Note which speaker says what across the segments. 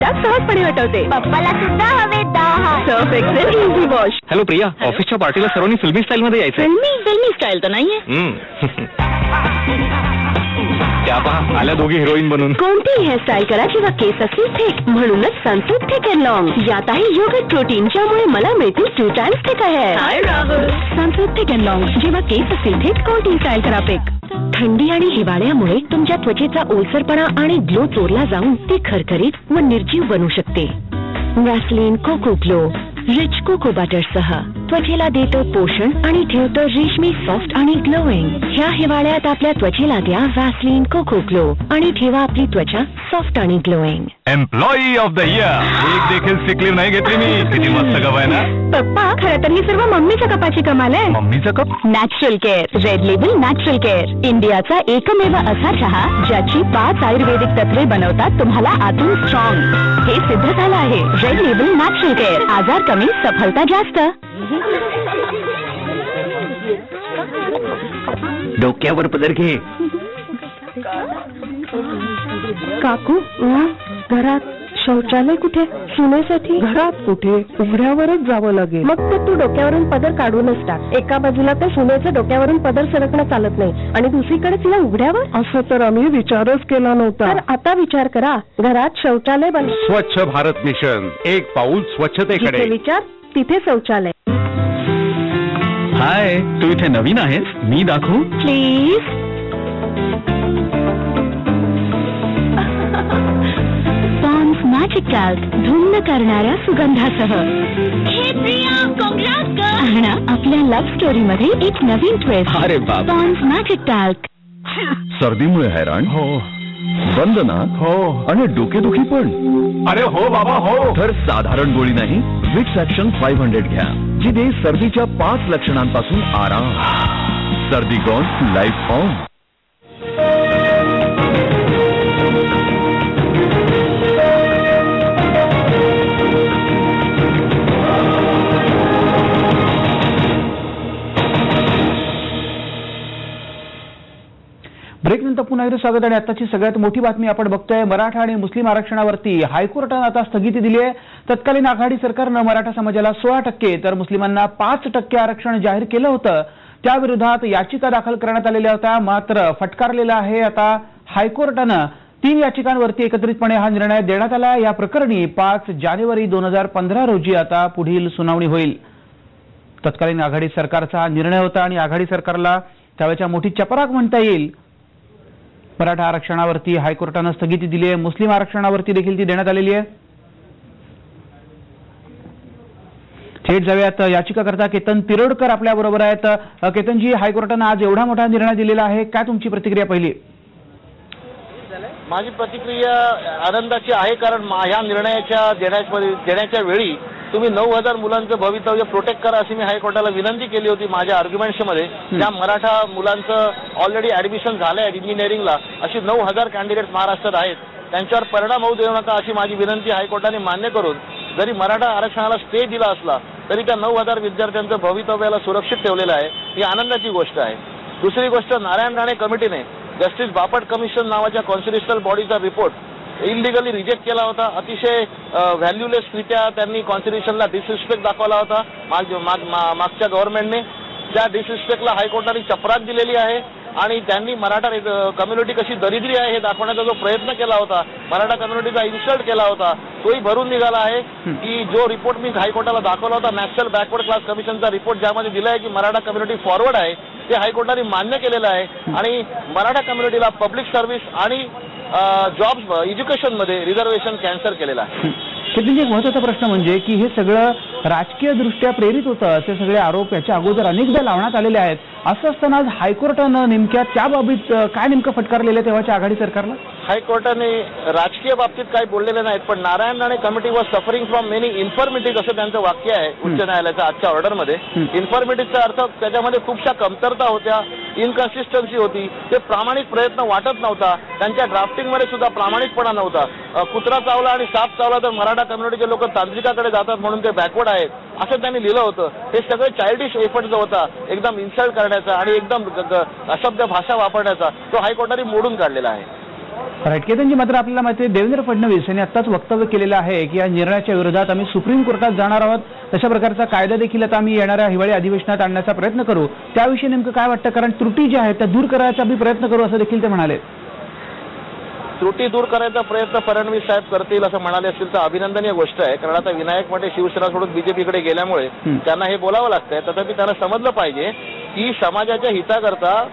Speaker 1: सहजपणे हटवते. पप्पाला सुद्धा हवे 10 Surf Excel easy wash.
Speaker 2: Hello Priya, ऑफिसच्या पार्टीला सर्वांनी फिल्मी स्टाईल मध्ये यायचं.
Speaker 1: फिल्मी स्टाईल तर नाहीये.
Speaker 2: त्या पहा आल्या दोघी हिरोईन बनून.
Speaker 1: कोणतीही हेअरस्टाईल करा किंवा केस असतील थिक, म्हणूनच सनसिल्क थिक अँड लॉंग. यात आहे योगर्ट प्रोटीन, ज्यामुळे मला मिळतील 2 times thick hair. Sunsilk thick and long. जेव्हा केस असतील थिक, कोणतीही स्टाईल करा पिक. थंडी आणि हिवाळ्यामुळे तुमच्या त्वचेचा ओलसरपणा आणि ग्लो चोरला जाऊन ती खरखरीत व निर्जीव बनू शकते. Vaseline cocoa glow rich cocoa butter सह त्वचेला देतं पोषण आणि ठेवतं रेशमी सॉफ्ट आणि ग्लोईंग. ह्या हिवाळ्यात आपल्या त्वचेला द्या वॅसलीन कोको ग्लो आणि ठेवा आपली त्वचा सॉफ्ट आणि glowing.
Speaker 2: Employee of the year एक देखील सिक लीव्ह नाही घेतली मी. किती मस्त कप आहे ना.
Speaker 1: पप्पा, खरं तर ही सर्व मम्मीच्या कपाची कमाल आहे.
Speaker 2: मम्मीचा cup?
Speaker 1: Natural care red label natural care, इंडियाचा एकमेव असा चहा ज्याची 5 आयुर्वेदिक तत्वे बनवतात तुम्हाला आतून स्ट्रॉंग. हे सिद्ध झालं आहे. Red label natural care. आजार कमी, सफलता जास्त.
Speaker 2: डोक्यावर पदर घे.
Speaker 1: काकू, घरात शौचालय कुठे? सुनेसाठी
Speaker 3: घरात कुठे? उघड्यावरच जावं लागेल.
Speaker 1: मग तर तू डोक्यावरून पदर काढूनच टाक. एका बाजूला तर सुनेचं डोक्यावरून पदर सरकणं चालत नाही आणि दुसरीकडे तिला उघड्यावर.
Speaker 3: असं तर आम्ही विचारच केला नव्हता.
Speaker 1: तर आता विचार करा, घरात शौचालय बन.
Speaker 2: स्वच्छ भारत मिशन, एक पाऊल स्वच्छतेकडे.
Speaker 1: जिथे विचार तिथे शौचालय.
Speaker 2: हाय, तू इथे नवीन आहेस? मी दाखवू
Speaker 1: प्लीज. पॉन्ड्स मॅजिक टॅल्क धुंद करणाऱ्या सुगंधासह. हे प्रिया, काँग्रेस कर. आणि आपल्या लव्ह स्टोरी मध्ये एक नवीन ट्विस्ट.
Speaker 2: अरे बाप.
Speaker 1: Pond's magic talk.
Speaker 4: सर्दीमुळे हैराण हो, वंदना
Speaker 2: हो,
Speaker 4: आणि डोकेदुखी पण.
Speaker 2: अरे हो बाबा हो.
Speaker 4: तर साधारण गोळी नाही, विक्स ऍक्शन 500 घ्या, जी देईल सर्दीच्या 5 लक्षणांपासून आराम. सर्दी गॉन, लाईफ ऑन.
Speaker 5: ब्रेकनंतर पुन्हा एकदा स्वागत. आणि आताची सगळ्यात मोठी बातमी आपण बघतोय. मराठा आणि मुस्लिम आरक्षणावरती हायकोर्टानं आता स्थगिती दिली आहे. तत्कालीन आघाडी सरकारनं मराठा समाजाला 16% तर मुस्लिमांना 5% आरक्षण जाहीर केलं होतं. त्याविरोधात याचिका दाखल करण्यात आलेल्या होत्या, मात्र फटकारलेला आहे आता हायकोर्टानं. 3 याचिकांवरती एकत्रितपणे हा निर्णय देण्यात आला. या प्रकरणी 5 जानेवारी 2015 रोजी आता पुढील सुनावणी होईल. तत्कालीन आघाडी सरकारचा हा निर्णय होता आणि आघाडी सरकारला त्यावेळेच्या मोठी चपराक म्हणता येईल. मराठा आरक्षणावरती हायकोर्टानं स्थगिती दिली आहे. मुस्लिम आरक्षणावरती देखील ती देण्यात आलेली आहे. थेट जाऊयात याचिकाकर्ता केतन तिरोडकर आपल्या बरोबर आहेत. केतनजी, हायकोर्टानं आज एवढा मोठा निर्णय दिलेला आहे, काय तुमची प्रतिक्रिया पहिली?
Speaker 6: माझी प्रतिक्रिया आनंदाची आहे, कारण ह्या निर्णयाच्या देण्याच्या वेळी तुम्ही 9,000 मुलांचं भवितव्य प्रोटेक्ट करा अशी मी हायकोर्टाला विनंती केली होती माझ्या आर्ग्युमेंट्समध्ये. त्या मराठा मुलांचं ऑलरेडी ऍडमिशन झालंय इंजिनिअरिंगला. अशी 9,000 कॅन्डिडेट्स महाराष्ट्रात आहेत, त्यांच्यावर परिणाम होऊ देऊ नका अशी माझी विनंती हायकोर्टाने मान्य करून जरी मराठा आरक्षणाला स्टे दिला असला तरी त्या 9,000 विद्यार्थ्यांचं भवितव्याला सुरक्षित ठेवलेलं आहे. ही आनंदाची गोष्ट आहे. दुसरी गोष्ट, नारायण राणे कमिटीने जस्टिस बापट कमिशन नावाच्या कॉन्स्टिट्युशनल बॉडीचा रिपोर्ट इलिगली रिजेक्ट केला होता. अतिशय व्हॅल्युलेसरित्या त्यांनी कॉन्स्टिट्युशनला डिसरिस्पेक्ट दाखवला होता मागच्या गव्हर्नमेंटने. त्या डिसरिस्पेक्टला हायकोर्टाने चपराक दिलेली आहे आणि त्यांनी मराठा कम्युनिटी कशी दरिद्री आहे हे दाखवण्याचा जो प्रयत्न केला होता, मराठा कम्युनिटीचा इन्सल्ट केला होता, तोही भरून निघाला आहे. की जो रिपोर्ट मी हायकोर्टाला दाखवला होता, नॅशनल बॅकवर्ड क्लास कमिशनचा रिपोर्ट, ज्यामध्ये दिला आहे की मराठा कम्युनिटी फॉरवर्ड आहे, ते हायकोर्टाने मान्य केलेलं आहे. आणि मराठा कम्युनिटीला पब्लिक सर्व्हिस आणि जॉब्स एज्युकेशनमध्ये रिझर्वेशन कॅन्सल केलेलं आहे.
Speaker 5: केतनजी, एक महत्त्वाचा प्रश्न म्हणजे की हे सगळं राजकीय दृष्ट्या प्रेरित होतं असे सगळे आरोप याच्या अगोदर अनेकदा लावण्यात आलेले आहेत. असं असताना आज हायकोर्टानं नेमक्या त्या बाबतीत काय नेमकं फटकारलेलं आहे तेव्हाच्या आघाडी सरकारला?
Speaker 6: हायकोर्टाने राजकीय बाबतीत काही बोललेले नाहीत, पण Narayan Rane committee was suffering from many infirmities असं त्यांचं वाक्य आहे उच्च न्यायालयाच्या आजच्या ऑर्डरमध्ये. इन्फॉर्मिटीजचा अर्थ त्याच्यामध्ये खूपशा कमतरता होत्या, इनकन्सिस्टन्सी होती, ते प्रामाणिक प्रयत्न वाटत नव्हता, त्यांच्या ड्राफ्टिंगमध्ये सुद्धा प्रामाणिकपणा नव्हता. कुत्रा चावला आणि साप चावला तर मराठा कम्युनिटीचे लोक तांत्रिकाकडे जातात म्हणून ते बॅकवर्ड आहेत असं त्यांनी लिहिलं होतं. हे सगळं चाइल्डिश एफर्ट जो होता एकदम इन्सल्ट करण्याचा आणि एकदम अशब्द भाषा वापरण्याचा, तो हायकोर्टाने मोडून काढलेला आहे.
Speaker 5: राईट. केतनजी, मात्र आपल्याला माहिती आहे देवेंद्र फडणवीस यांनी आत्ताच वक्तव्य केलेलं आहे की या निर्णयाच्या विरोधात आम्ही सुप्रीम कोर्टात जाणार आहोत. तशा प्रकारचा कायदा देखील आता आम्ही येणाऱ्या हिवाळी अधिवेशनात आणण्याचा प्रयत्न करू. त्याविषयी नेमकं काय वाटतं? कारण त्रुटी ज्या आहेत त्या दूर करायचा आम्ही प्रयत्न करू असं देखील ते म्हणाले.
Speaker 6: त्रुटी दूर करायचा प्रयत्न फडणवीस साहेब करतील असं म्हणाले असतील तर अभिनंदनीय गोष्ट आहे. कारण आता विनायक मेटे शिवसेना सोडून बीजेपीकडे गेल्यामुळे त्यांना हे बोलावं लागतंय. तथापि त्यांना समजलं पाहिजे की समाजाच्या हिताकरता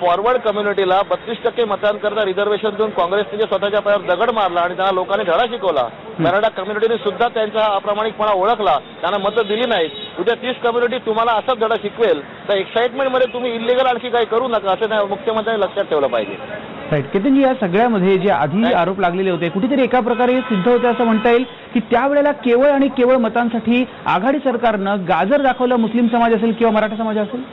Speaker 6: फॉरवर्ड कम्युनिटीला 32% मतांकरता रिझर्वेशन देऊन काँग्रेसने जे स्वतःच्या पायावर दगड मारला आणि त्यांना लोकांनी धडा शिकवला. मराठा कम्युनिटीने सुद्धा त्यांचा अप्रामाणिकपणा ओळखला, त्यांना मतं दिली नाहीत. उद्या 30 कम्युनिटी तुम्हाला असाच धडा शिकवेल तर एक्साइटमेंटमध्ये तुम्ही इलिगल आणखी काही करू नका असं मुख्यमंत्र्यांनी लक्षात ठेवलं पाहिजे.
Speaker 5: राईट. केतनजी, या सगळ्यामध्ये जे आधी आरोप लागलेले होते कुठेतरी एका प्रकारे सिद्ध होते असं म्हणता येईल की त्यावेळेला केवळ आणि केवळ मतांसाठी आघाडी सरकारनं गाजर दाखवलं, मुस्लिम समाज असेल किंवा मराठा समाज असेल.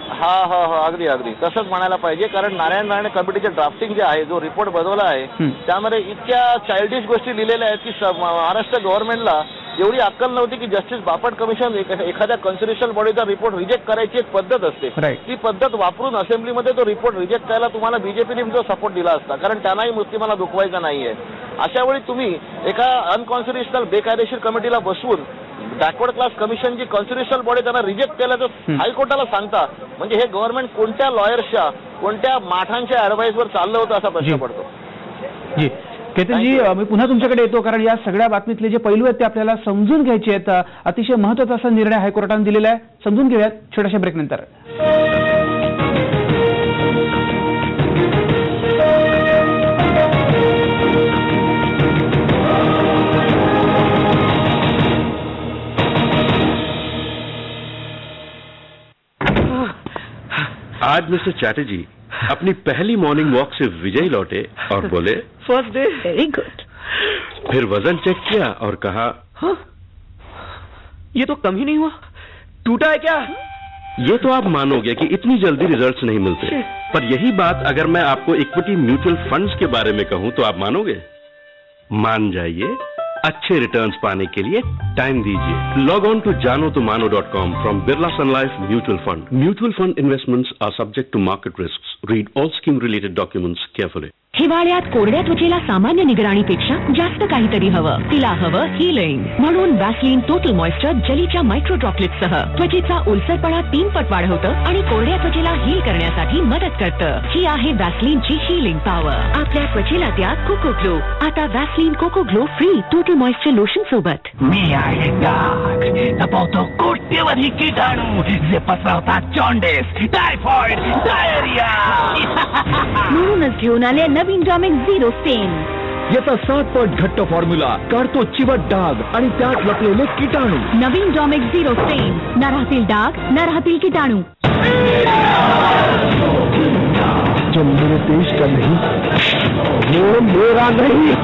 Speaker 6: हा हा हा अगदी अगदी तसंच म्हणायला पाहिजे. कारण नारायण राणे कमिटीचे ड्राफ्टिंग जे आहे, जो रिपोर्ट बनवला आहे त्यामध्ये इतक्या चाइल्डिश गोष्टी लिहिलेल्या आहेत की महाराष्ट्र गव्हर्नमेंटला एवढी अक्कल नव्हती की जस्टिस बापट कमिशन एखाद्या कॉन्स्टिट्युशनल बॉडीचा रिपोर्ट रिजेक्ट करायची एक पद्धत असते. ती पद्धत वापरून असेंब्लीमध्ये तो रिपोर्ट रिजेक्ट करायला तुम्हाला बीजेपीने जो सपोर्ट दिला असता, कारण त्यांनाही मुस्लिमांना दुखवायचा नाहीये. अशा वेळी तुम्ही एका अनकॉन्स्टिट्युशनल बेकायदेशीर कमिटीला बसवून बॅकवर्ड क्लास कमिशन जी कॉन्स्टिट्युशनल बॉडी त्यांना रिजेक्ट केल्याचं हायकोर्टाला सांगता, म्हणजे हे गव्हर्नमेंट कोणत्या लॉयर्सच्या कोणत्या माठांच्या ऍडवाइसवर चाललं होतं असा प्रश्न पडतो.
Speaker 5: जी केतनजी, मी पुन्हा तुमच्याकडे येतो कारण या सगळ्या बातमीतले जे पैलू आहेत ते आपल्याला समजून घ्यायचे आहेत. अतिशय महत्त्वाचा असा निर्णय हायकोर्टाने दिलेला आहे, समजून घेऊयात छोट्याशा ब्रेक नंतर.
Speaker 7: आज मिस्टर चैटर्जी अपनी पहली मॉर्निंग वॉक से विजयी लौटे और बोले
Speaker 1: फर्स्ट डे वेरी गुड.
Speaker 7: फिर वजन चेक किया और कहा
Speaker 1: हाँ, ये तो कम ही नहीं हुआ, टूटा है क्या?
Speaker 7: ये तो आप मानोगे कि इतनी जल्दी रिजल्ट्स नहीं मिलते, पर यही बात अगर मैं आपको इक्विटी म्यूचुअल फंड्स के बारे में कहूं तो आप मानोगे? मान जाइए, अच्छे रिटर्न्स पाने के लिए टाइम दीजिए. Log on to janotomano.com from Birla Sun Life mutual fund. Mutual fund investments are subject to market risks. Read all scheme related documents carefully.
Speaker 1: हिवाळ्यात कोरड्या त्वचेला सामान्य निगराणीपेक्षा जास्त काहीतरी हवं. तिला हवं हिलिंग. म्हणून वॅसलीन टोटल मॉइश्चर जेलीच्या मायक्रो ड्रॉपलेट्ससह त्वचेचा ओलसरपणा 3 पट वाढवतं आणि कोरड्या त्वचेला हील करण्यासाठी मदत करतं. ही आहे वॅसलीनची हिलिंग पॉवर. आपल्या त्वचेला द्या कोको ग्लो. आता Vaseline cocoa glow free total moisture lotion सोबत.
Speaker 8: मी आहे डाग, लपवतो कोट्यवधी किटाणू जे पसरवतात जॉन्डिस, टायफॉइड, डायरिया.
Speaker 1: म्हणूनच घेऊन आले नवीन डॉमिक झिरो स्टेन.
Speaker 4: याचा 7 पट घट्ट फॉर्म्युला काढतो चिवट डाग आणि त्यात लपलेले किटाणू.
Speaker 1: नवीन डॉमिक झिरो स्टेन. न राहतील डाग, न राहतील किटाणू.
Speaker 3: जो मेरे देश का नहीं वो मेरा नहीं.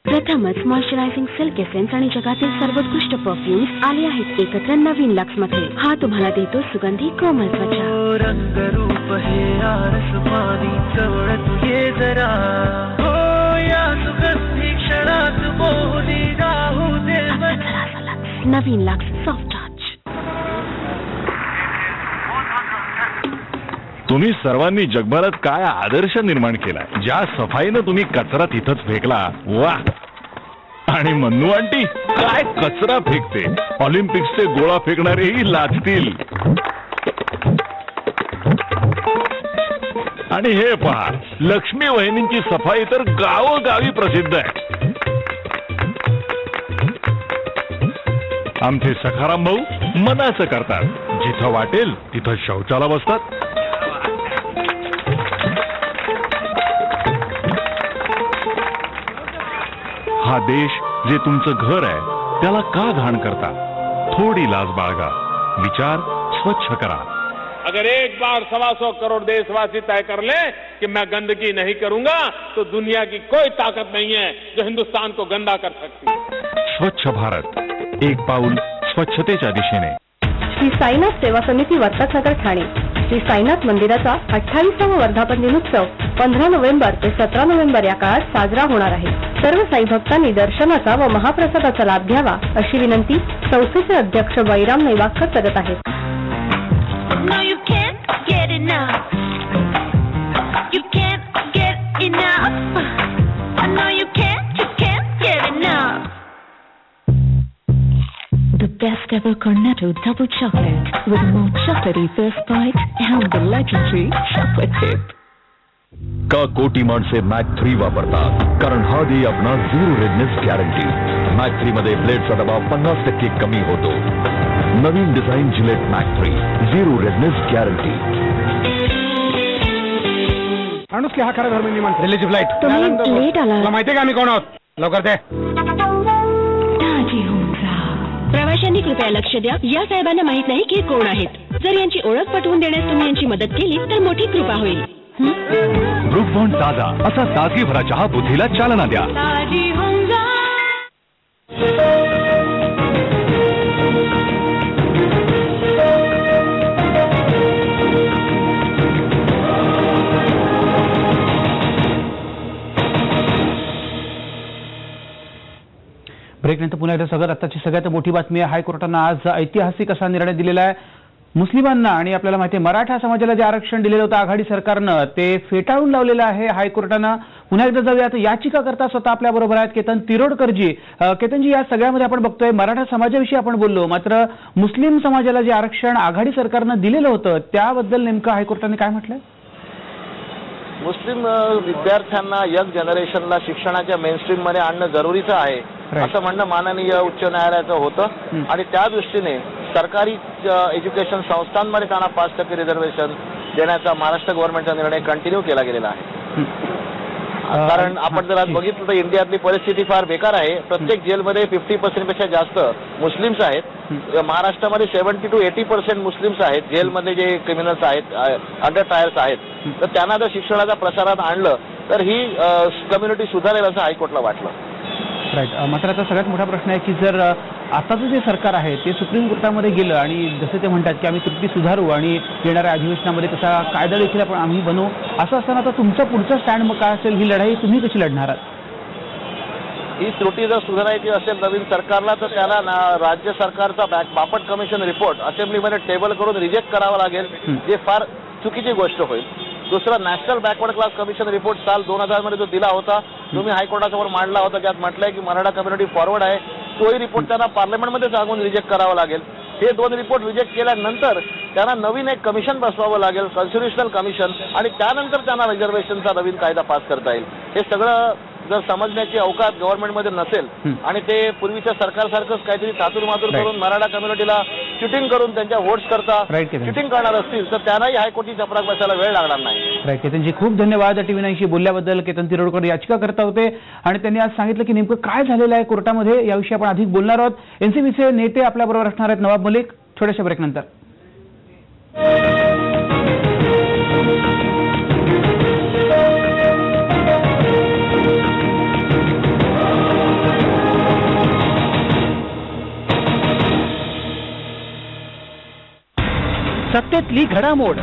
Speaker 1: प्रथमच मॉइश्चरायझिंग सिल्क एसेन्स आणि जगातील सर्वोत्कृष्ट परफ्यूम्स आले आहेत एकत्र नवीन लक्स मध्ये. हा तुम्हाला देतो सुगंधी कोमल त्वचा.
Speaker 8: रंग रूप हे आरस पाणी जवळ तू ये जरा. हो या सुगंधी क्षणात मोहनी राहू दे.
Speaker 1: नवीन लक्स सॉफ्ट टच.
Speaker 2: तुम्ही सर्वांनी जगभरात काय आदर्श निर्माण केलाय. ज्या सफाईनं तुम्ही कचरा तिथंच फेकला, वा. आणि मन्नू आंटी काय कचरा फेकते. ऑलिम्पिक्सचे गोळा फेकणारेही लाजतील. आणि हे पहा, लक्ष्मी वहिनींची सफाई तर गावोगावी प्रसिद्ध आहे. आमचे सखाराम भाऊ मनाचं करतात. जिथं वाटेल तिथं शौचाला बसतात. हा देश जे तुमचं घर आहे त्याला का घाण करता. थोडी लाज बाळगा. विचार स्वच्छ करा.
Speaker 9: अगर एक बार 125 करोड़ देशवासी तय कर ले कि मैं गंदगी नहीं करूंगा तो दुनिया की कोई ताकत नहीं है जो हिंदुस्तान को गंदा कर सकती.
Speaker 2: स्वच्छ भारत, एक पाऊल स्वच्छतेच्या दिशेने.
Speaker 10: श्री साईनाथ सेवा समिती वर्तकनगर ठाणे. श्री साईनाथ मंदिराचा 28वा वर्धापन दिनोत्सव 15 नोव्हेंबर ते 17 नोव्हेंबर या काळात साजरा होणार आहे. सर्व साई भक्तांनी दर्शनाचा व महाप्रसादाचा लाभ घ्यावा अशी विनंती संस्थेचे अध्यक्ष बैराम नैवाकर करत आहेत.
Speaker 1: Discover Cornetto Double Chocolate with more chocolatey first bite and the legendary chocolate chip.
Speaker 4: का कोटी माणसे मॅक 3 वापरतात कारण हा दे आपला झिरो रेडनेस गॅरंटी. मॅक 3 मध्ये ब्लेडचा दबाव 50% कमी होतो. नवीन design Gillette Mach 3 zero redness guarantee.
Speaker 3: Anushka हा खरा धर्म नियम रिलेटिव्ह लाईट.
Speaker 1: तुम्ही लेट आला.
Speaker 3: तुला माहितीये का आम्ही कोण आहोत? लवकर दे.
Speaker 1: प्रवाशांनी कृपया लक्ष द्या. या साहेबांना माहित नाही की कोण आहेत. जर यांची ओळख पटवून देण्यास तुम्ही यांची मदत केली तर मोठी कृपा होईल.
Speaker 4: ब्रूक बॉन्ड ताजा असा ताजगी भरा चहा बुद्धीला चालना द्या.
Speaker 5: ब्रेकनंतर पुन्हा एकदा सगळ्यात आताची सगळ्यात मोठी बातमी आहे. हायकोर्टानं आज ऐतिहासिक असा निर्णय दिलेला आहे. मुस्लिमांना आणि आपल्याला माहिती आहे मराठा समाजाला जे आरक्षण दिलेलं होतं आघाडी सरकारनं ते फेटाळून लावलेलं आहे हायकोर्टानं. पुन्हा एकदा जाऊयात. याचिका करता स्वतः आपल्या बरोबर आहेत केतन तिरोडकरजी. केतनजी, या सगळ्यामध्ये आपण बघतोय मराठा समाजाविषयी आपण बोललो, मात्र मुस्लिम समाजाला जे आरक्षण आघाडी सरकारनं दिलेलं होतं त्याबद्दल नेमकं हायकोर्टाने काय म्हटलंय?
Speaker 6: मुस्लिम विद्यार्थ्यांना यंग जनरेशनला शिक्षणाच्या मेनस्ट्रीम मध्ये आणणं जरुरीचं आहे असं म्हणणं माननीय उच्च न्यायालयाचं होतं. आणि त्या दृष्टीने सरकारी एज्युकेशन संस्थांमध्ये त्यांना 5% रिझर्वेशन देण्याचा महाराष्ट्र गव्हर्नमेंटचा निर्णय कंटिन्यू केला गेलेला आहे. कारण आपण जर आज बघितलं तर इंडियातली परिस्थिती फार बेकार आहे. प्रत्येक जेलमध्ये 50% पेक्षा जास्त मुस्लिम्स आहेत. महाराष्ट्रामध्ये 70 to 80% मुस्लिम्स आहेत जेलमध्ये जे क्रिमिनल्स आहेत, अंडर ट्रायल्स आहेत. तर त्यांना जर शिक्षणाच्या प्रसारात आणलं तर ही कम्युनिटी सुधारेल असं हायकोर्टला वाटलं.
Speaker 5: राईट. मात्र आता सगळ्यात मोठा प्रश्न आहे की जर आताचं जे सरकार आहे ते सुप्रीम कोर्टामध्ये गेलं आणि जसं ते म्हणतात की आम्ही त्रुटी सुधारू आणि येणाऱ्या अधिवेशनामध्ये तसा कायदा देखील आपण आम्ही बनवू, असं असताना आता तुमचा पुढचा स्टँड मग काय असेल? ही लढाई तुम्ही कशी लढणार आहात?
Speaker 6: ही त्रुटी जर सुधारायची असेल नवीन सरकारला तर त्याला राज्य सरकारचा बापट कमिशन रिपोर्ट असेंब्लीमध्ये टेबल करून रिजेक्ट करावा लागेल, जे फार चुकीची गोष्ट होईल. दुसरा, national backward class commission report साल 2000 मध्ये जो दिला होता तुम्ही हायकोर्टासमोर मांडला होता, त्यात म्हटलंय की मराठा कम्युनिटी फॉरवर्ड आहे. तोही रिपोर्ट त्यांना पार्लमेंटमध्ये सांगून रिजेक्ट करावा लागेल. हे 2 रिपोर्ट रिजेक्ट केल्यानंतर त्यांना नवीन एक कमिशन बसवावं लागेल, कॉन्स्टिट्युशनल कमिशन, आणि त्यानंतर त्यांना रिझर्वेशनचा नवीन कायदा पास करता येईल. हे सगळं जर समजण्याची अवकाश गव्हर्नमेंटमध्ये नसेल आणि ते पूर्वीच्या सरकारसारखंच काहीतरी तातूरमातूर करून मराठा कम्युनिटीला चिटिंग करून त्यांच्या वोट्स करता चिटिंग करणार असतील तर त्यांनाही हायकोर्टची चपराक बसायला वेळ लागणार नाही.
Speaker 5: राईट. केतनजी खूप धन्यवाद. TV 9शी बोलल्याबद्दल. केतन तिरोडकर याचिका करता होते आणि त्यांनी आज सांगितलं की नेमकं काय झालेलं आहे कोर्टामध्ये याविषयी आपण अधिक बोलणार आहोत. NCBचे नेते आपल्याबरोबर असणार आहेत. नवाब मलिक छोट्याशा ब्रेकनंतर.
Speaker 11: सत्तेतली घडामोड